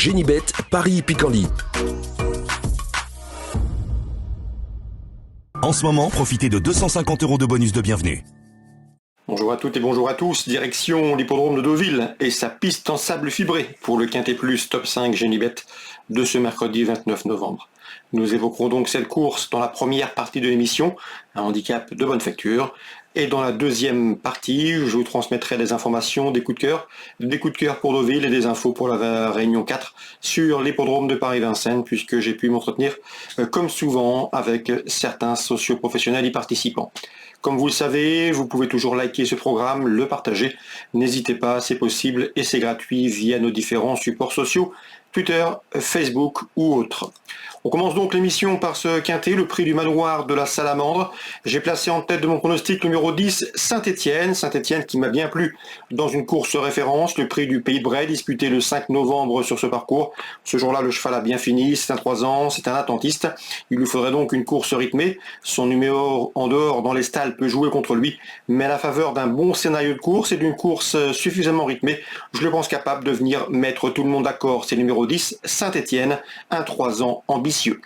Génibet, Paris-Picardie. En ce moment, profitez de 250 € de bonus de bienvenue. Bonjour à toutes et bonjour à tous, direction l'hippodrome de Deauville et sa piste en sable fibré pour le Quintet Plus Top 5 Génibet de ce mercredi 29 novembre. Nous évoquerons donc cette course dans la première partie de l'émission, un handicap de bonne facture, et dans la deuxième partie, je vous transmettrai des informations, des coups de cœur pour Deauville et des infos pour la Réunion 4 sur l'hippodrome de Paris-Vincennes, puisque j'ai pu m'entretenir comme souvent avec certains socio-professionnels y participants. Comme vous le savez, vous pouvez toujours liker ce programme, le partager. N'hésitez pas, c'est possible et c'est gratuit via nos différents supports sociaux, Twitter, Facebook ou autres. On commence donc l'émission par ce quintet, le prix du manoir de la Salamandre. J'ai placé en tête de mon pronostic numéro 10, Saint-Étienne. Saint-Étienne qui m'a bien plu dans une course référence, le prix du Pays de Bray, disputé le 5 novembre sur ce parcours. Ce jour-là, le cheval a bien fini, c'est un 3 ans, c'est un attentiste. Il lui faudrait donc une course rythmée. Son numéro en dehors dans les stalles peut jouer contre lui, mais à la faveur d'un bon scénario de course et d'une course suffisamment rythmée, je le pense capable de venir mettre tout le monde d'accord. C'est le numéro 10, Saint-Étienne, un 3 ans ambitieux.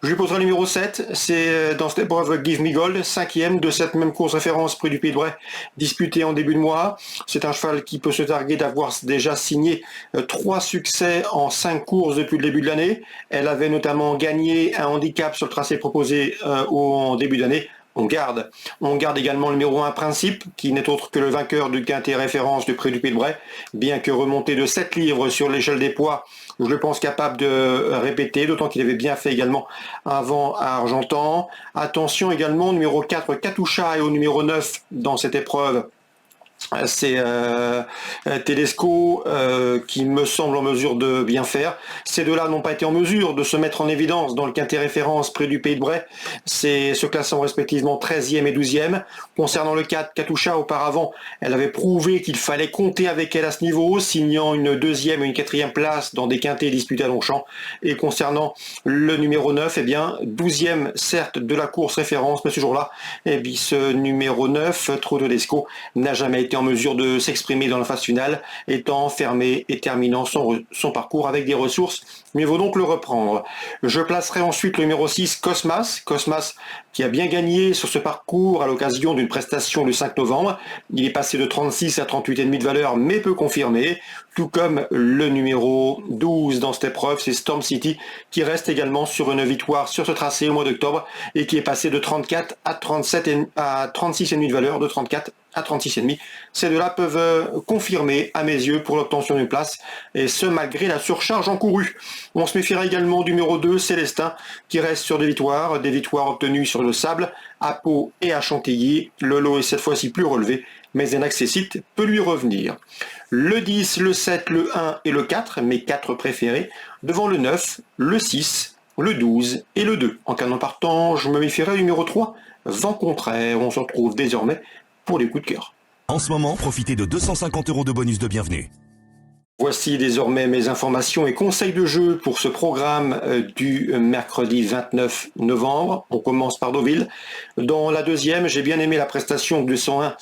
Je lui poserai le numéro 7, c'est dans cette épreuve Give Me Gold, 5e de cette même course référence prix du Pays de Bray, disputée en début de mois. C'est un cheval qui peut se targuer d'avoir déjà signé 3 succès en 5 courses depuis le début de l'année. Elle avait notamment gagné un handicap sur le tracé proposé en début d'année. On garde également le numéro 1 Principe, qui n'est autre que le vainqueur du quintet référence du prix du Pays de Bray, bien que remonté de 7 livres sur l'échelle des poids, je le pense capable de répéter, d'autant qu'il avait bien fait également avant à Argentan. Attention également au numéro 4 Katusha et au numéro 9 dans cette épreuve. C'est Tedesco qui me semble en mesure de bien faire. Ces deux-là n'ont pas été en mesure de se mettre en évidence dans le quintet référence près du Pays de Bray. C'est se classant respectivement 13e et 12e. Concernant le 4, Katusha, auparavant, elle avait prouvé qu'il fallait compter avec elle à ce niveau, signant une 2e et une 4e place dans des quintets disputés à Longchamp. Et concernant le numéro 9, eh bien, 12e certes de la course référence, mais ce jour-là, eh bien, ce numéro 9, Tedesco, n'a jamais été en mesure de s'exprimer dans la phase finale, étant fermé et terminant son parcours avec des ressources. Mieux vaut donc le reprendre. Je placerai ensuite le numéro 6, Cosmas qui a bien gagné sur ce parcours à l'occasion d'une prestation le 5 novembre. Il est passé de 36 à 38,5 de valeur, mais peu confirmé. Tout comme le numéro 12 dans cette épreuve, c'est Storm City, qui reste également sur une victoire sur ce tracé au mois d'octobre et qui est passé de 34 à 36,5 de valeur, de 34 à 36,5. Ces deux-là peuvent confirmer à mes yeux pour l'obtention d'une place, et ce malgré la surcharge encourue. On se méfiera également du numéro 2, Célestin, qui reste sur des victoires obtenues sur le sable, à Pau et à Chantilly. Le lot est cette fois-ci plus relevé, mais un accessite peut lui revenir. Le 10, le 7, le 1 et le 4, mes 4 préférés, devant le 9, le 6, le 12 et le 2. En cas de partant, je me méfierai du numéro 3, Vent contraire. On se retrouve désormais pour les coups de cœur. En ce moment, profitez de 250 € de bonus de bienvenue. Voici désormais mes informations et conseils de jeu pour ce programme du mercredi 29 novembre. On commence par Deauville. Dans la deuxième, j'ai bien aimé la prestation de 201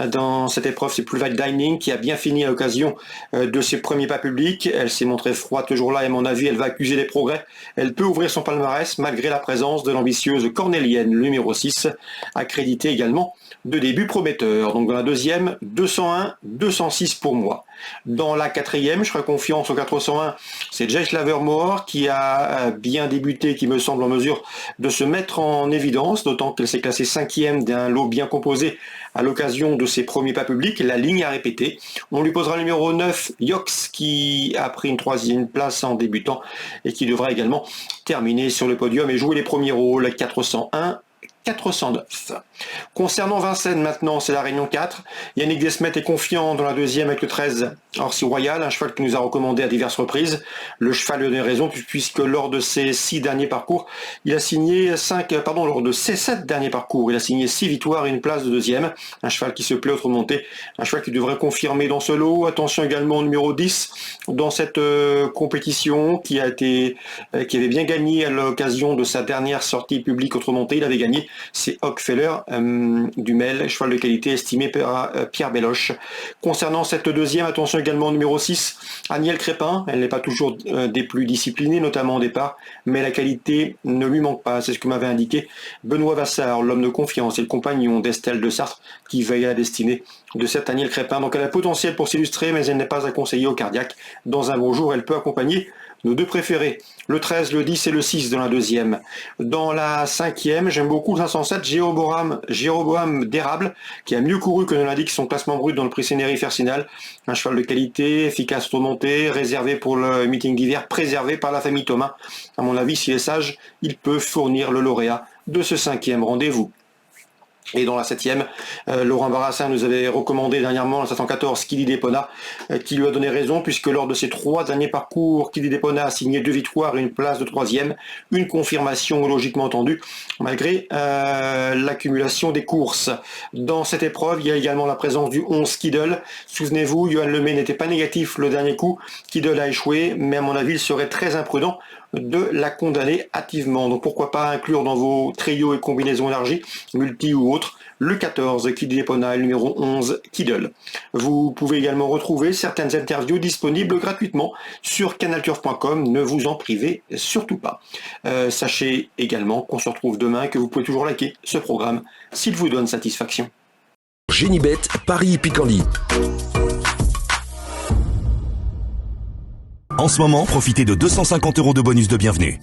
dans cette épreuve, c'est Plus Vite Dining, qui a bien fini à l'occasion de ses premiers pas publics. Elle s'est montrée froide ce jour-là et à mon avis, elle va accuser des progrès. Elle peut ouvrir son palmarès malgré la présence de l'ambitieuse Cornélienne, le numéro 6, accrédité également de début prometteur. Donc dans la deuxième, 201, 206 pour moi. Dans la quatrième, je ferai confiance au 401, c'est Jace Lavermore qui a bien débuté, qui me semble en mesure de se mettre en évidence, d'autant qu'elle s'est classée 5e d'un lot bien composé à l'occasion de ses premiers pas publics. La ligne à répéter. On lui posera le numéro 9, Yox, qui a pris une 3e place en débutant et qui devra également terminer sur le podium et jouer les premiers rôles, 401, 409. Concernant Vincennes maintenant, c'est la Réunion 4. Yannick Desmet est confiant dans la deuxième avec le 13 Orsi Royal, un cheval qui nous a recommandé à diverses reprises. Le cheval lui a donné raison puisque lors de ses 6 derniers parcours, il a signé lors de ses 7 derniers parcours, il a signé 6 victoires et une place de deuxième. Un cheval qui se plaît autre montée, un cheval qui devrait confirmer dans ce lot. Attention également au numéro 10 dans cette compétition qui avait bien gagné à l'occasion de sa dernière sortie publique autre montée. Il avait gagné C'est Hockfeller Dumel, cheval de qualité estimé par Pierre Belloche. Concernant cette deuxième, attention également numéro 6, Aniel Crépin. Elle n'est pas toujours des plus disciplinées, notamment au départ, mais la qualité ne lui manque pas. C'est ce que m'avait indiqué Benoît Vassard, l'homme de confiance et le compagnon d'Estelle de Sartre, qui veille à la destinée de cette Aniel Crépin. Donc elle a potentiel pour s'illustrer, mais elle n'est pas à conseiller au cardiaque. Dans un bon jour, elle peut accompagner nos deux préférés, le 13, le 10 et le 6 dans la deuxième. Dans la cinquième, j'aime beaucoup le 507 Jéroboam d'Érable, qui a mieux couru que ne l'indique son classement brut dans le prix Cénéry Fercinal. Un cheval de qualité, efficace remontée, réservé pour le meeting d'hiver, préservé par la famille Thomas. À mon avis, s'il est sage, il peut fournir le lauréat de ce cinquième rendez-vous. Et dans la septième, Laurent Barassin nous avait recommandé dernièrement le 714 Kili Depona, qui lui a donné raison, puisque lors de ses 3 derniers parcours, Kili Depona a signé 2 victoires et une place de 3e, une confirmation logiquement entendue, malgré l'accumulation des courses. Dans cette épreuve, il y a également la présence du 11 Kiddle. Souvenez-vous, Johan Lemay n'était pas négatif le dernier coup, Kiddle a échoué, mais à mon avis, il serait très imprudent de la condamner hâtivement. Donc pourquoi pas inclure dans vos trios et combinaisons élargies, multi ou autres, le 14 Kili Depona et le numéro 11 Kiddle. Vous pouvez également retrouver certaines interviews disponibles gratuitement sur canalturf.com, ne vous en privez surtout pas. Sachez également qu'on se retrouve demain et que vous pouvez toujours liker ce programme s'il vous donne satisfaction. Génibet, Paris Picardie. En ce moment, profitez de 250 € de bonus de bienvenue.